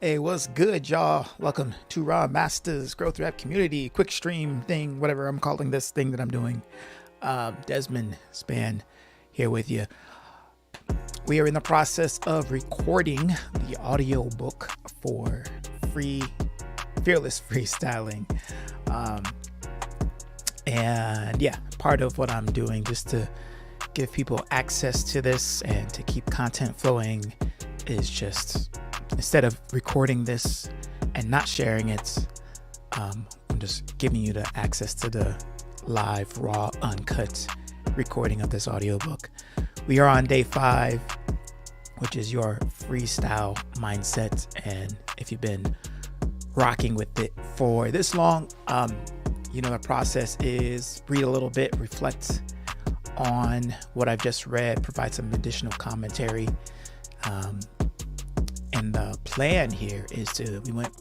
Hey, what's good, y'all? Welcome to Raw Masters Growth Rap Community Quick Stream thing, whatever I'm calling this thing that I'm doing. Desmond Span here with you. We are in the process of recording the audiobook for Fearless Freestyling. And yeah, part of what I'm doing just to give people access to this and to keep content flowing is just, instead of recording this and not sharing it, I'm just giving you the access to the live, raw, uncut recording of this audiobook. We are on day 5, which is your freestyle mindset. And if you've been rocking with it for this long, you know the process is read a little bit, reflect on what I've just read, provide some additional commentary. And the plan here is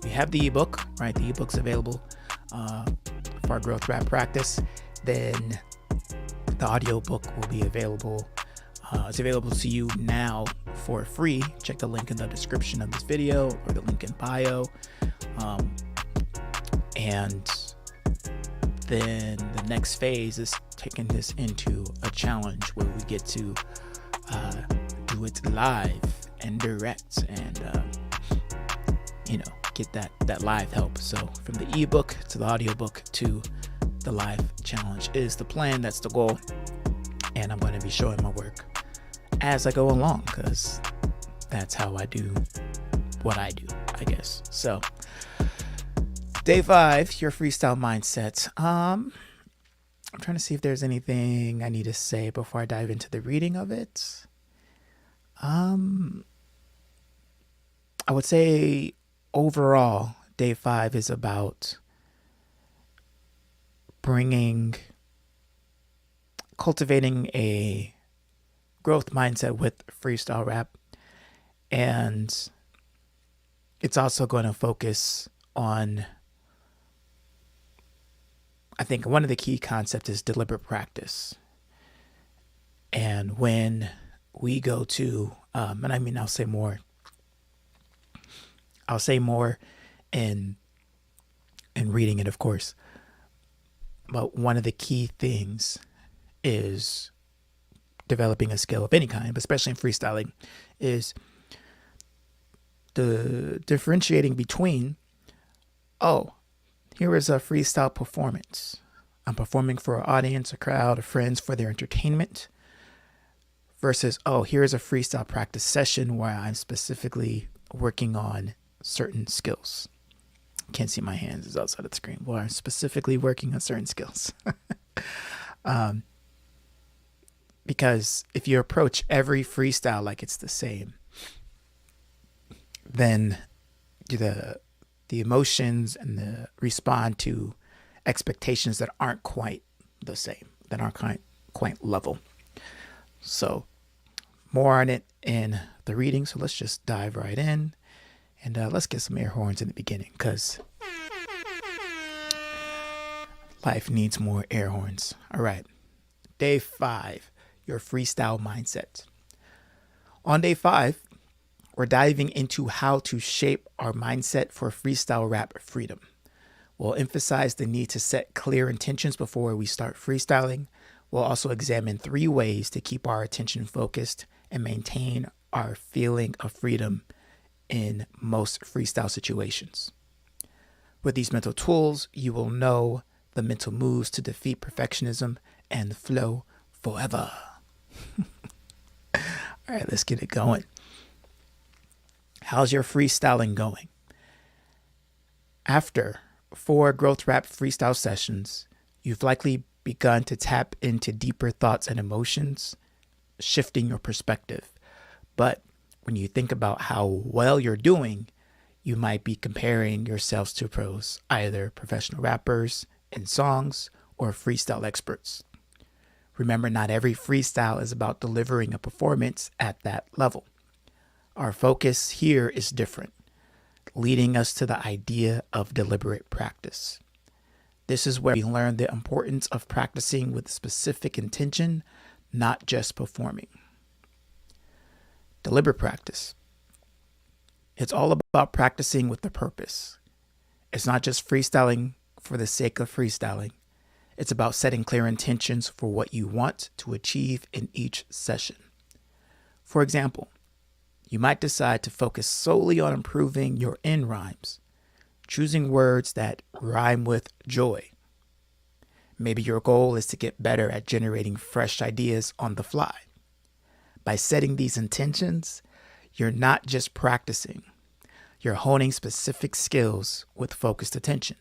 we have the ebook, right? The ebook's available for our growth rap practice. Then the audiobook will be available. It's available to you now for free. Check the link in the description of this video or the link in bio. And then the next phase is taking this into a challenge where we get to do it live and direct and get that live help. So from the ebook to the audiobook to the live challenge is the plan. That's the goal. And I'm going to be showing my work as I go along, because that's how I do what I do, I guess. So day 5, your freestyle mindset. I'm trying to see if there's anything I need to say before I dive into the reading of it. I would say overall, day 5 is about cultivating a growth mindset with freestyle rap. And it's also going to focus on, I think one of the key concepts is deliberate practice. And when we go to, and I mean, I'll say more in reading it, of course. But one of the key things is developing a skill of any kind, but especially in freestyling, is the differentiating between, here is a freestyle performance. I'm performing for an audience, a crowd, of friends for their entertainment, versus, here is a freestyle practice session where I'm specifically working on certain skills. Can't see my hands, it's outside of the screen. Where I'm specifically working on certain skills. Because if you approach every freestyle like it's the same, then the emotions and the respond to expectations that aren't quite the same, that aren't quite level. So more on it in the reading. So let's just dive right in, and let's get some air horns in the beginning, because life needs more air horns. All right. Day 5, your freestyle mindset. On day 5, we're diving into how to shape our mindset for freestyle rap freedom. We'll emphasize the need to set clear intentions before we start freestyling. We'll also examine 3 ways to keep our attention focused and maintain our feeling of freedom in most freestyle situations. With these mental tools, you will know the mental moves to defeat perfectionism and flow forever. All right, let's get it going. How's your freestyling going? After 4 growth rap freestyle sessions, you've likely begun to tap into deeper thoughts and emotions, shifting your perspective. But when you think about how well you're doing, you might be comparing yourselves to pros, either professional rappers in songs or freestyle experts. Remember, not every freestyle is about delivering a performance at that level. Our focus here is different, leading us to the idea of deliberate practice. This is where we learn the importance of practicing with specific intention, not just performing. Deliberate practice. It's all about practicing with the purpose. It's not just freestyling for the sake of freestyling. It's about setting clear intentions for what you want to achieve in each session. For example, you might decide to focus solely on improving your end rhymes, choosing words that rhyme with joy. Maybe your goal is to get better at generating fresh ideas on the fly. By setting these intentions, you're not just practicing, you're honing specific skills with focused attention.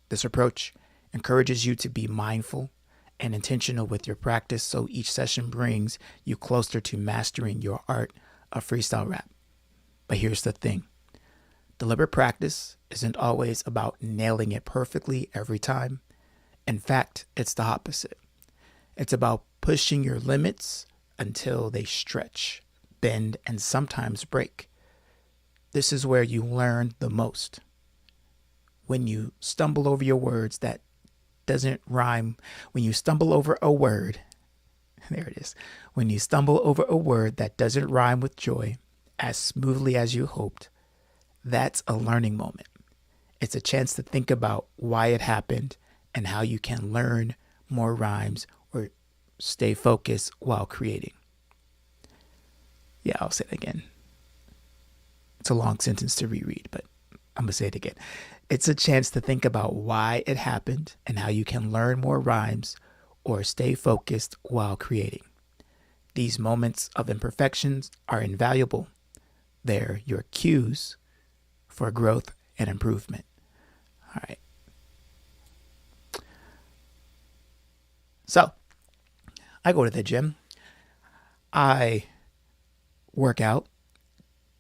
This approach encourages you to be mindful and intentional with your practice so each session brings you closer to mastering your art of freestyle rap. But here's the thing. Deliberate practice isn't always about nailing it perfectly every time. In fact, it's the opposite. It's about pushing your limits until they stretch, bend, and sometimes break. This is where you learn the most. When you stumble over your words that doesn't rhyme, when you stumble over a word, there it is. When you stumble over a word that doesn't rhyme with joy as smoothly as you hoped, that's a learning moment. It's a chance to think about why it happened and how you can learn more rhymes or stay focused while creating. Yeah, I'll say it again. It's a long sentence to reread, but I'm going to say it again. It's a chance to think about why it happened and how you can learn more rhymes or stay focused while creating. These moments of imperfections are invaluable. They're your cues for growth and improvement. All right. So, I go to the gym. I work out.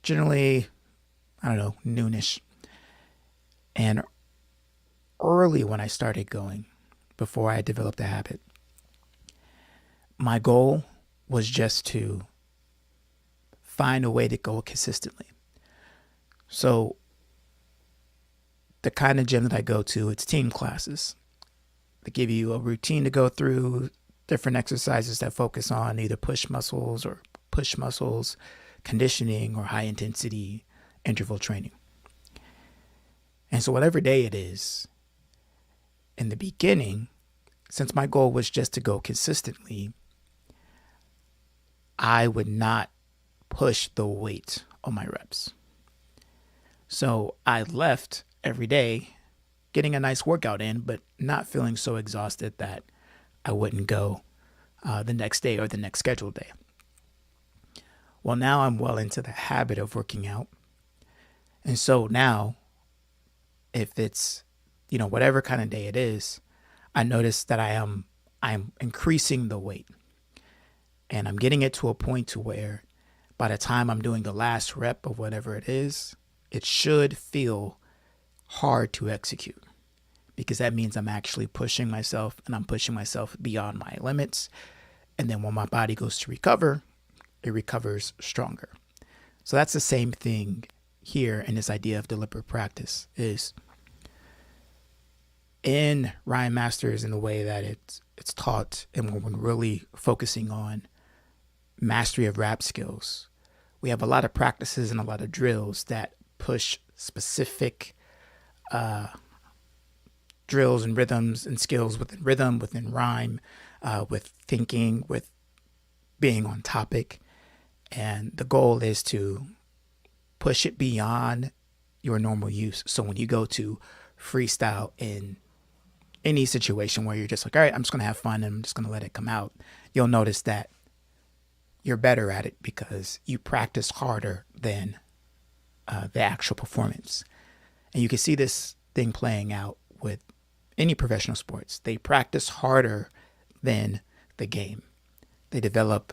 Generally, noonish. And early when I started going, before I developed the habit, my goal was just to find a way to go consistently. So the kind of gym that I go to, it's team classes. They give you a routine to go through, different exercises that focus on either push muscles, conditioning, or high intensity interval training. And so whatever day it is, in the beginning, since my goal was just to go consistently, I would not push the weight on my reps. So I left every day getting a nice workout in, but not feeling so exhausted that I wouldn't go the next day or the next scheduled day. Well, now I'm well into the habit of working out. And so now, if it's, whatever kind of day it is, I notice that I'm increasing the weight. And I'm getting it to a point to where by the time I'm doing the last rep of whatever it is, it should feel hard to execute, because that means I'm actually pushing myself, and I'm pushing myself beyond my limits. And then when my body goes to recover, it recovers stronger. So that's the same thing here in this idea of deliberate practice. Is in Rhyme Masters, in the way that it's taught, and when we're really focusing on mastery of rap skills, we have a lot of practices and a lot of drills that push specific drills and rhythms and skills within rhythm, within rhyme, with thinking, with being on topic. And the goal is to push it beyond your normal use. So when you go to freestyle in any situation where you're just like, all right, I'm just going to have fun and I'm just going to let it come out, you'll notice that you're better at it because you practice harder than the actual performance. And you can see this thing playing out with any professional sports. They practice harder than the game. They develop,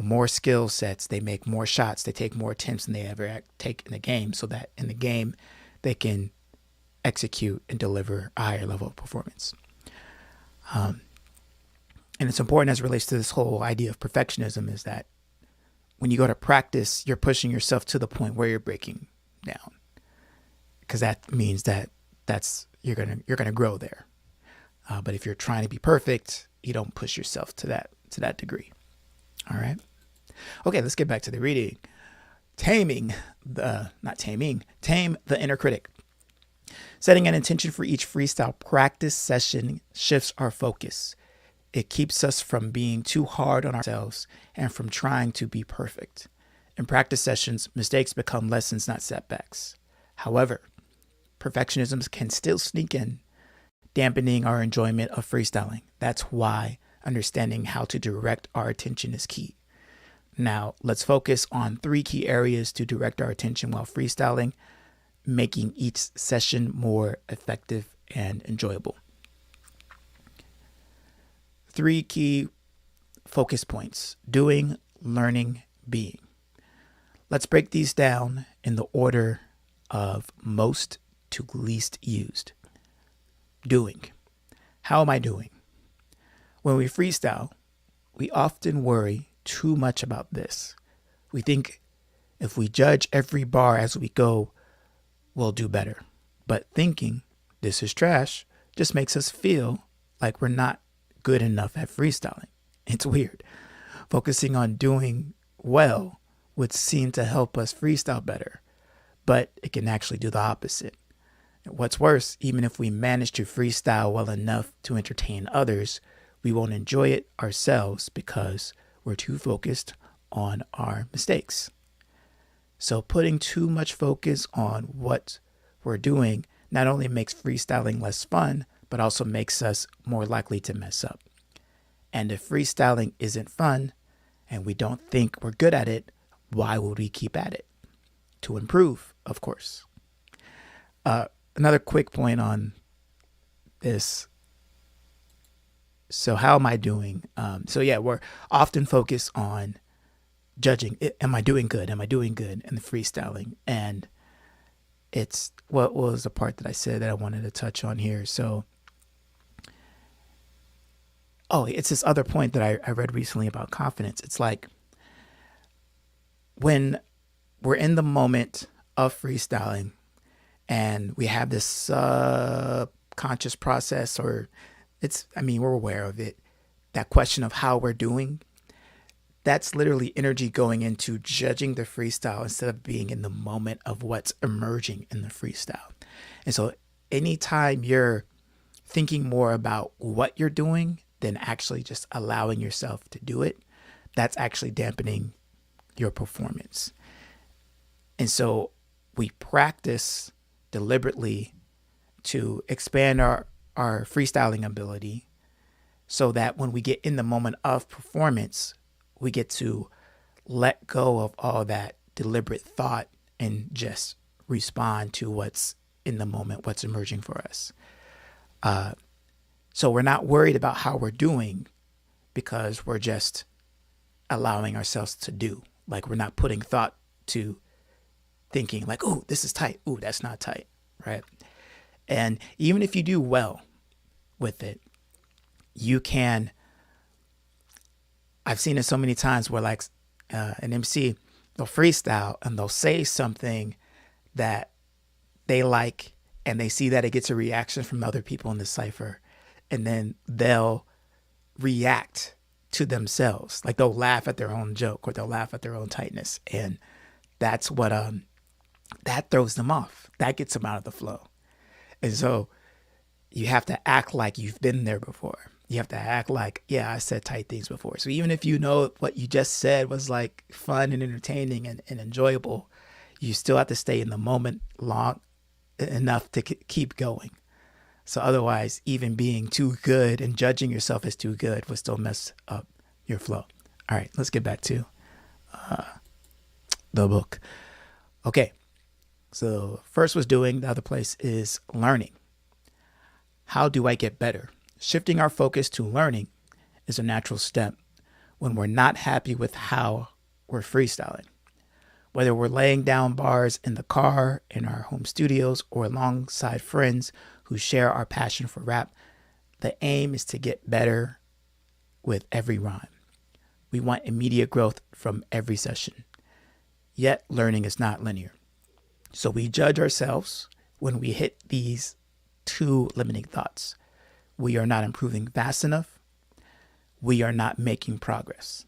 more skill sets. They make more shots. They take more attempts than they ever take in the game, so that in the game they can execute and deliver a higher level of performance. And it's important as it relates to this whole idea of perfectionism, is that when you go to practice, you're pushing yourself to the point where you're breaking down, because that means that you're gonna grow there. But if you're trying to be perfect, you don't push yourself to that degree. All right. Okay, let's get back to the reading. Tame the inner critic. Setting an intention for each freestyle practice session shifts our focus. It keeps us from being too hard on ourselves and from trying to be perfect. In practice sessions, mistakes become lessons, not setbacks. However, perfectionism can still sneak in, dampening our enjoyment of freestyling. That's why understanding how to direct our attention is key. Now, let's focus on 3 key areas to direct our attention while freestyling, making each session more effective and enjoyable. 3 key focus points: doing, learning, being. Let's break these down in the order of most to least used. Doing. How am I doing? When we freestyle, we often worry too much about this. We think if we judge every bar as we go, we'll do better. But thinking this is trash just makes us feel like we're not good enough at freestyling. It's weird. Focusing on doing well would seem to help us freestyle better, but it can actually do the opposite. What's worse, even if we manage to freestyle well enough to entertain others, we won't enjoy it ourselves because we're too focused on our mistakes. So putting too much focus on what we're doing not only makes freestyling less fun, but also makes us more likely to mess up. And if freestyling isn't fun and we don't think we're good at it, why would we keep at it? To improve, of course. Another quick point on this. So how am I doing? We're often focused on judging. Am I doing good? Am I doing good in the freestyling? And it's what was the part that I said that I wanted to touch on here. So, it's this other point that I read recently about confidence. It's like when we're in the moment of freestyling and we have this subconscious process, or we're aware of it, that question of how we're doing, that's literally energy going into judging the freestyle instead of being in the moment of what's emerging in the freestyle. And so anytime you're thinking more about what you're doing than actually just allowing yourself to do it, that's actually dampening your performance. And so we practice deliberately to expand our freestyling ability so that when we get in the moment of performance, we get to let go of all that deliberate thought and just respond to what's in the moment, what's emerging for us. So we're not worried about how we're doing because we're just allowing ourselves to do. Like, we're not putting thought to thinking like, oh, this is tight. Oh, that's not tight, right? And even if you do well with it, you can, I've seen it so many times where like an MC, they'll freestyle and they'll say something that they like and they see that it gets a reaction from other people in the cypher, and then they'll react to themselves. Like, they'll laugh at their own joke or they'll laugh at their own tightness. And that's what, that throws them off. That gets them out of the flow. And so you have to act like you've been there before. You have to act like, yeah, I said tight things before. So even if you know what you just said was like fun and entertaining and enjoyable, you still have to stay in the moment long enough to keep going. So otherwise, even being too good and judging yourself as too good will still mess up your flow. All right, let's get back to the book. Okay, so first was doing, the other place is learning. How do I get better? Shifting our focus to learning is a natural step when we're not happy with how we're freestyling. Whether we're laying down bars in the car, in our home studios, or alongside friends who share our passion for rap, the aim is to get better with every rhyme. We want immediate growth from every session. Yet learning is not linear. So we judge ourselves when we hit these 2 limiting thoughts. We are not improving fast enough. We are not making progress.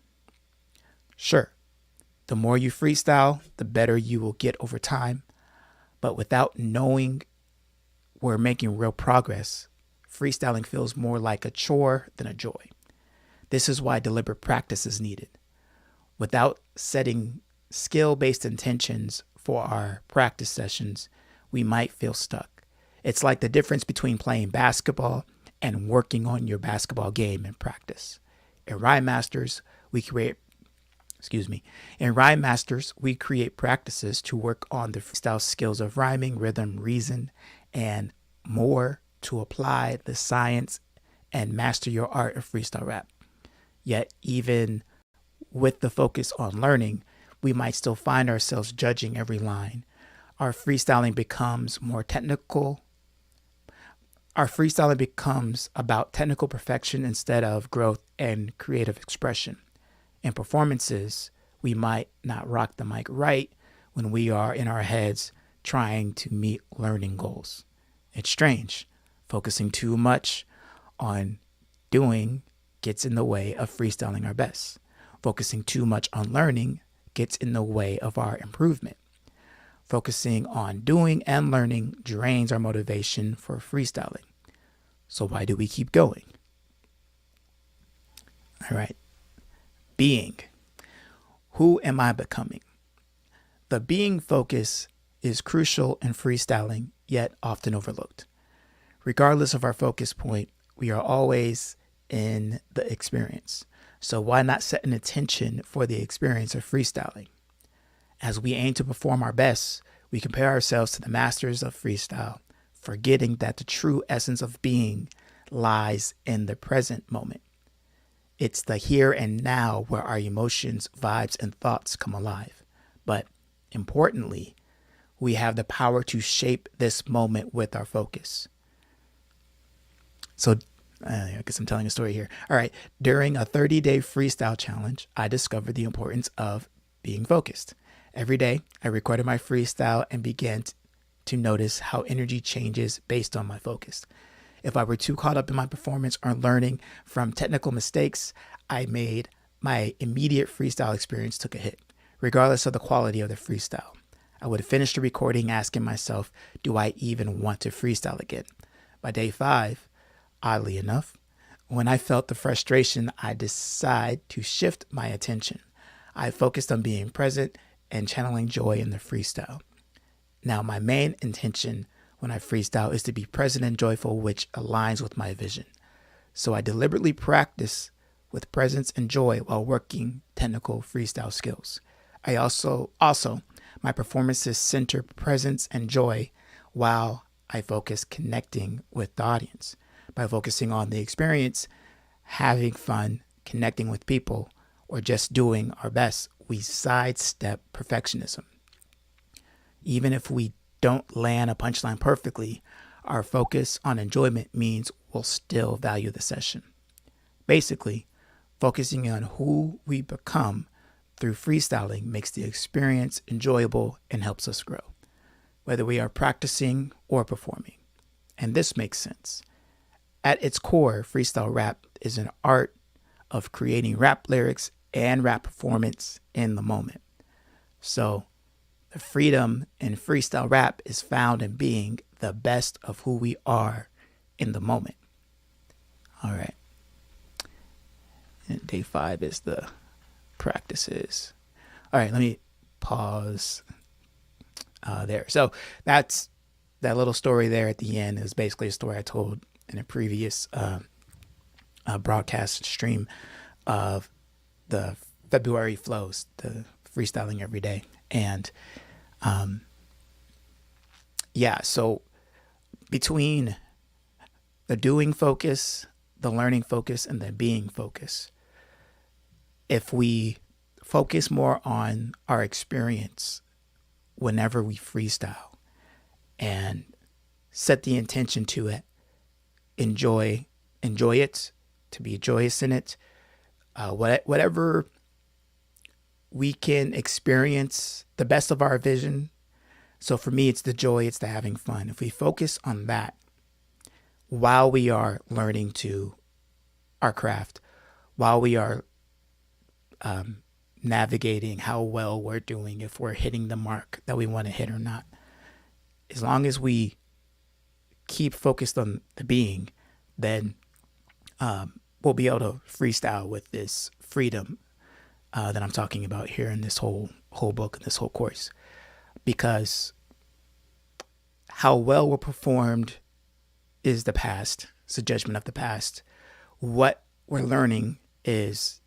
Sure, The more you freestyle, the better you will get over time. But without knowing we're making real progress, freestyling feels more like a chore than a joy. This is why deliberate practice is needed. Without setting skill based intentions for our practice sessions, we might feel stuck. It's like the difference between playing basketball and working on your basketball game in practice. In Rhyme Masters, we create practices to work on the freestyle skills of rhyming, rhythm, reason, and more to apply the science and master your art of freestyle rap. Yet, even with the focus on learning, we might still find ourselves judging every line. Our freestyling becomes more technical. Our freestyling becomes about technical perfection instead of growth and creative expression. In performances, we might not rock the mic right when we are in our heads trying to meet learning goals. It's strange. Focusing too much on doing gets in the way of freestyling our best. Focusing too much on learning gets in the way of our improvement. Focusing on doing and learning drains our motivation for freestyling. So why do we keep going? All right. Being. Who am I becoming? The being focus is crucial in freestyling, yet often overlooked. Regardless of our focus point, we are always in the experience. So why not set an intention for the experience of freestyling? As we aim to perform our best, we compare ourselves to the masters of freestyle, forgetting that the true essence of being lies in the present moment. It's the here and now where our emotions, vibes, and thoughts come alive. But importantly, we have the power to shape this moment with our focus. So I guess I'm telling a story here. All right. During a 30-day freestyle challenge, I discovered the importance of being focused. Every day, I recorded my freestyle and began to notice how energy changes based on my focus. If I were too caught up in my performance or learning from technical mistakes I made, my immediate freestyle experience took a hit, regardless of the quality of the freestyle. I would finish the recording asking myself, do I even want to freestyle again? By day 5, oddly enough, when I felt the frustration, I decided to shift my attention. I focused on being present and channeling joy in the freestyle. Now, my main intention when I freestyle is to be present and joyful, which aligns with my vision. So I deliberately practice with presence and joy while working technical freestyle skills. I also my performances center presence and joy while I focus connecting with the audience. By focusing on the experience, having fun, connecting with people, or just doing our best, we sidestep perfectionism. Even if we don't land a punchline perfectly, our focus on enjoyment means we'll still value the session. Basically, focusing on who we become through freestyling makes the experience enjoyable and helps us grow, whether we are practicing or performing. And this makes sense. At its core, freestyle rap is an art of creating rap lyrics and rap performance in the moment. So, the freedom in freestyle rap is found in being the best of who we are in the moment. All right. And day 5 is the practices. All right, let me pause there. So that's that little story there at the end is basically a story I told in a previous broadcast stream of the February flows, the freestyling every day. And so between the doing focus, the learning focus, and the being focus, if we focus more on our experience whenever we freestyle and set the intention to it, enjoy it, to be joyous in it, whatever we can experience the best of our vision. So for me, it's the joy, it's the having fun. If we focus on that while we are learning to our craft, while we are navigating how well we're doing, if we're hitting the mark that we want to hit or not. As long as we keep focused on the being, then we'll be able to freestyle with this freedom that I'm talking about here in this whole book and this whole course. Because how well we're performed is the past. It's a judgment of the past. What we're learning is,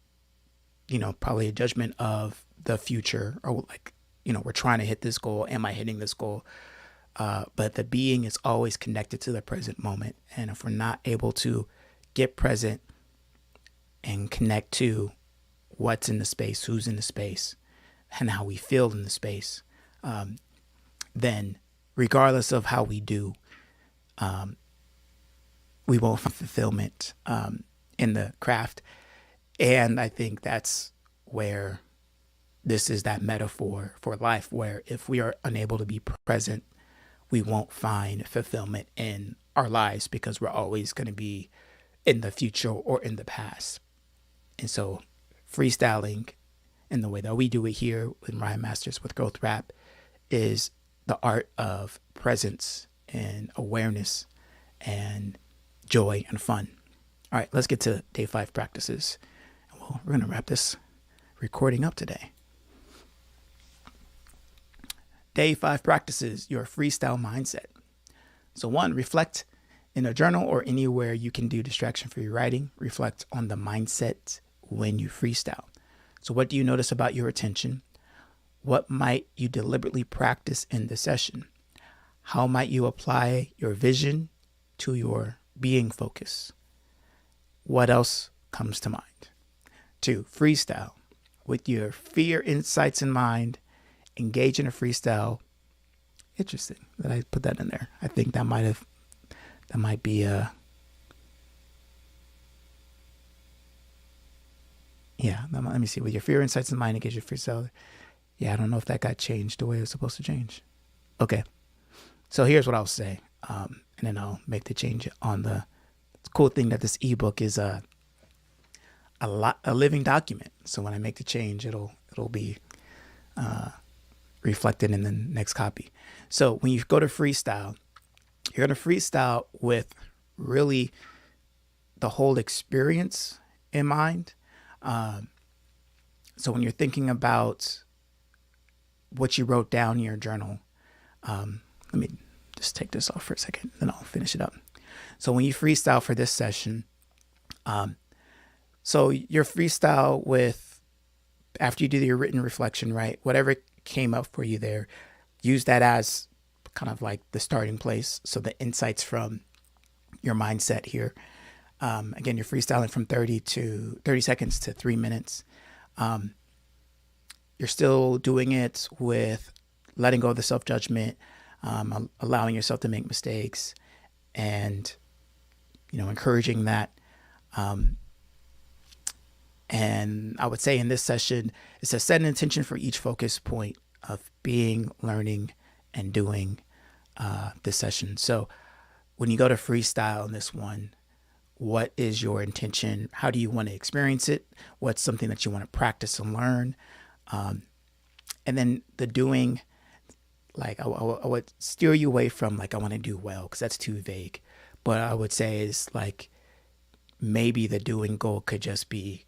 probably a judgment of the future, or like, we're trying to hit this goal. Am I hitting this goal? But the being is always connected to the present moment. And if we're not able to get present and connect to what's in the space, who's in the space, and how we feel in the space, then regardless of how we do, we won't find fulfillment in the craft. And I think that's where this is that metaphor for life, where if we are unable to be present, we won't find fulfillment in our lives, because we're always going to be in the future or in the past. And so freestyling, in the way that we do it here in Rhyme Masters with Growth Rap, is the art of presence and awareness and joy and fun. All right, let's get to day 5 practices. Well, we're going to wrap this recording up today. Day 5 practices, your freestyle mindset. So 1, reflect in a journal or anywhere you can do distraction-free writing. Reflect on the mindset when you freestyle. So what do you notice about your attention? What might you deliberately practice in the session? How might you apply your vision to your being focus? What else comes to mind? 2, freestyle. With your fear insights in mind, engage in a freestyle. Interesting that I put that in there. I think that might be let me see. With your fear insights in mind, engage your freestyle. Yeah, I don't know if that got changed the way it was supposed to change. Okay. So here's what I'll say. And then I'll make the change on the cool thing that this ebook is a living document. So when I make the change, it'll be reflected in the next copy. So when you go to freestyle, you're going to freestyle with really the whole experience in mind. So when you're thinking about what you wrote down in your journal, let me just take this off for a second, then I'll finish it up. So when you freestyle for this session, so your freestyle with, after you do your written reflection, right? Whatever came up for you there, use that as kind of like the starting place. So the insights from your mindset here. Again, you're freestyling from 30 seconds to 3 minutes. You're still doing it with letting go of the self-judgment, allowing yourself to make mistakes, and, encouraging that. And I would say in this session, it's to set an intention for each focus point of being, learning, and doing this session. So when you go to freestyle in this one, what is your intention? How do you want to experience it? What's something that you want to practice and learn? And then the doing, like I would steer you away from like, I want to do well, because that's too vague. But I would say is like, maybe the doing goal could just be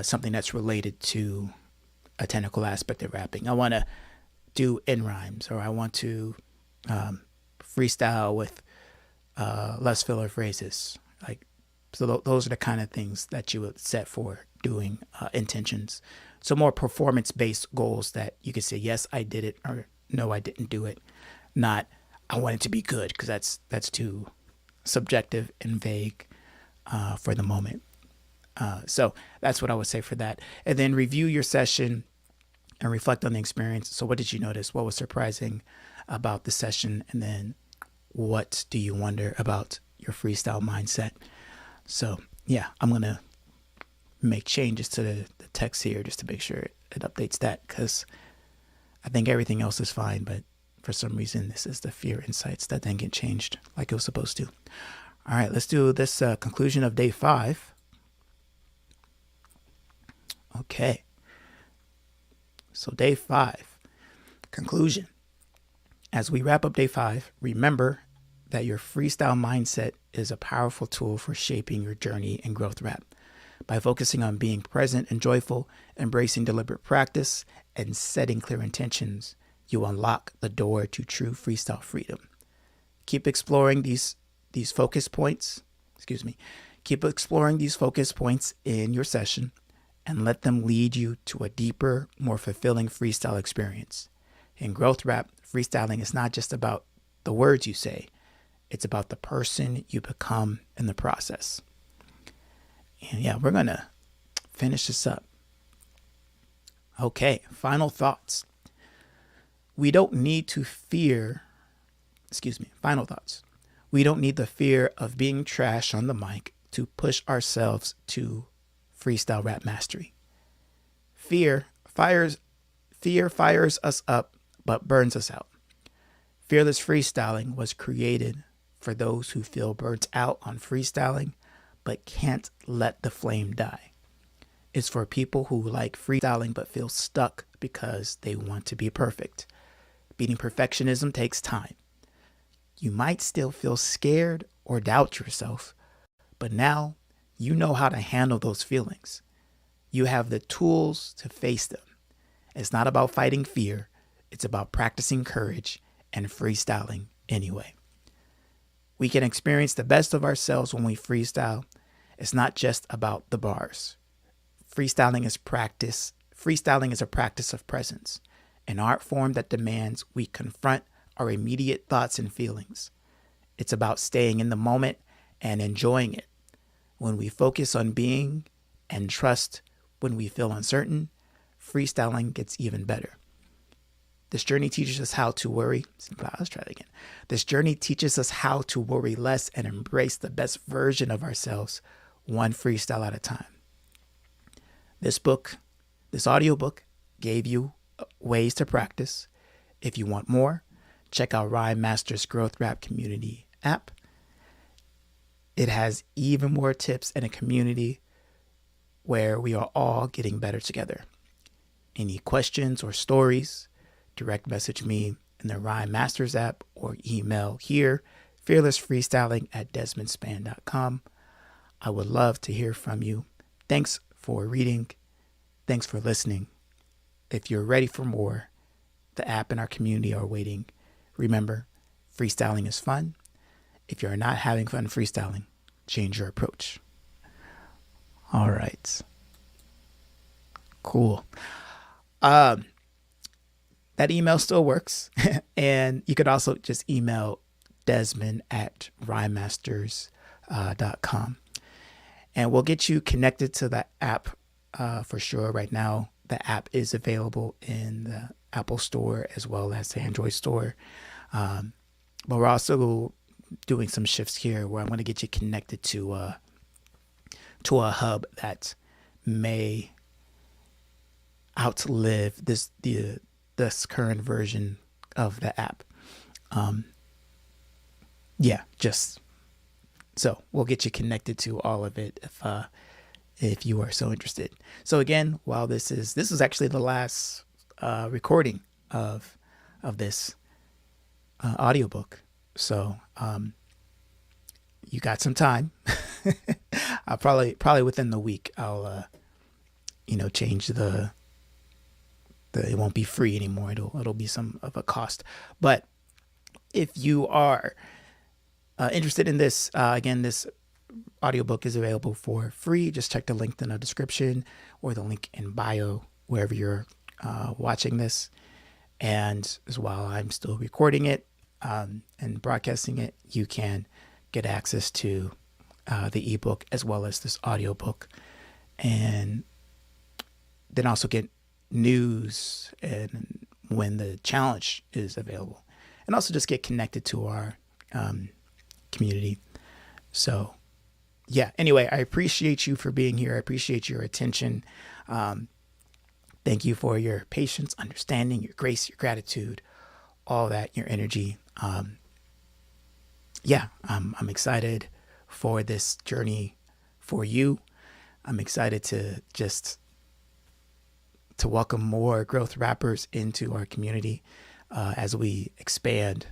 something that's related to a technical aspect of rapping. I want to do in rhymes, or I want to freestyle with less filler phrases. Like, so those are the kind of things that you would set for doing intentions. So more performance-based goals that you could say, yes, I did it, or no, I didn't do it. Not, I want it to be good, because that's too subjective and vague for the moment. So that's what I would say for that. And then review your session and reflect on the experience. So what did you notice? What was surprising about the session? And then what do you wonder about your freestyle mindset? So yeah, I'm going to make changes to the text here just to make sure it updates that, because I think everything else is fine, but for some reason this is the fear insights that didn't get changed like it was supposed to. All right, let's do this conclusion of day 5. Okay. So day 5, conclusion. As we wrap up day 5, remember that your freestyle mindset is a powerful tool for shaping your journey in growth rap. By focusing on being present and joyful, embracing deliberate practice, and setting clear intentions, you unlock the door to true freestyle freedom. Keep exploring these focus points. Keep exploring these focus points in your session and let them lead you to a deeper, more fulfilling freestyle experience. In growth rap, freestyling is not just about the words you say, it's about the person you become in the process. And yeah, we're going to finish this up. Okay, final thoughts. We don't need to fear, final thoughts. We don't need the fear of being trash on the mic to push ourselves to freestyle rap mastery. Fear fires us up, but burns us out. Fearless freestyling was created for those who feel burnt out on freestyling, but can't let the flame die. It's for people who like freestyling but feel stuck because they want to be perfect. Beating perfectionism takes time. You might still feel scared or doubt yourself, but now you know how to handle those feelings. You have the tools to face them. It's not about fighting fear. It's about practicing courage and freestyling anyway. We can experience the best of ourselves when we freestyle. It's not just about the bars. Freestyling is practice. Freestyling is a practice of presence, an art form that demands we confront our immediate thoughts and feelings. It's about staying in the moment and enjoying it. When we focus on being and trust when we feel uncertain, freestyling gets even better. This journey teaches us how to worry. Let's try that again. This journey teaches us how to worry less and embrace the best version of ourselves, one freestyle at a time. This audiobook gave you ways to practice. If you want more, check out Rhyme Master's Growth Rap Community app. It has even more tips and a community where we are all getting better together. Any questions or stories, direct message me in the Rhyme Masters app or email here, fearlessfreestyling@desmondspan.com. I would love to hear from you. Thanks for reading. Thanks for listening. If you're ready for more, the app and our community are waiting. Remember, freestyling is fun. If you're not having fun freestyling, change your approach. All right. Cool. That email still works. And you could also just email Desmond at rhymemasters.com. And we'll get you connected to the app for sure. Right now, the app is available in the Apple Store as well as the Android Store. But we're also doing some shifts here where I'm going to get you connected to a hub that may outlive this current version of the app. Just so we'll get you connected to all of it if you are so interested. So again, while this is actually the last recording of this audiobook. So you got some time. I'll probably within the week I'll change the it won't be free anymore. It'll be some of a cost. But if you are interested in this, again, this audiobook is available for free. Just check the link in the description or the link in bio wherever you're watching this. And as while I'm still recording it and broadcasting it, you can get access to the ebook as well as this audiobook, and then also get news and when the challenge is available, and also just get connected to our community. So yeah, anyway, I appreciate you for being here. I appreciate your attention. Thank you for your patience, understanding, your grace, your gratitude, all that, your energy. I'm excited for this journey for you. I'm excited to just to welcome more growth rappers into our community as we expand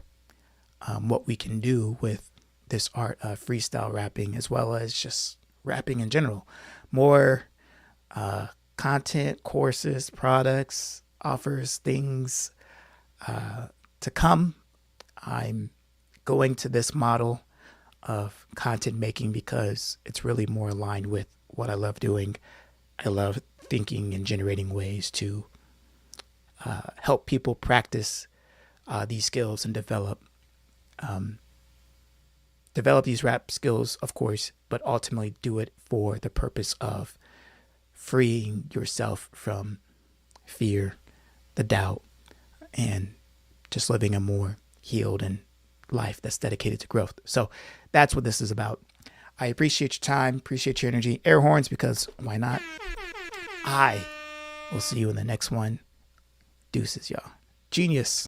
what we can do with this art of freestyle rapping, as well as just rapping in general. More content, courses, products, offers, things to come. I'm going to this model of content making because it's really more aligned with what I love doing. I love thinking and generating ways to help people practice these skills and develop these rap skills, of course, but ultimately do it for the purpose of freeing yourself from fear, the doubt, and just living a more healed and life that's dedicated to growth. So that's what this is about. I appreciate your time, appreciate your energy. Air horns, because why not? I will see you in the next one. Deuces, y'all. Genius.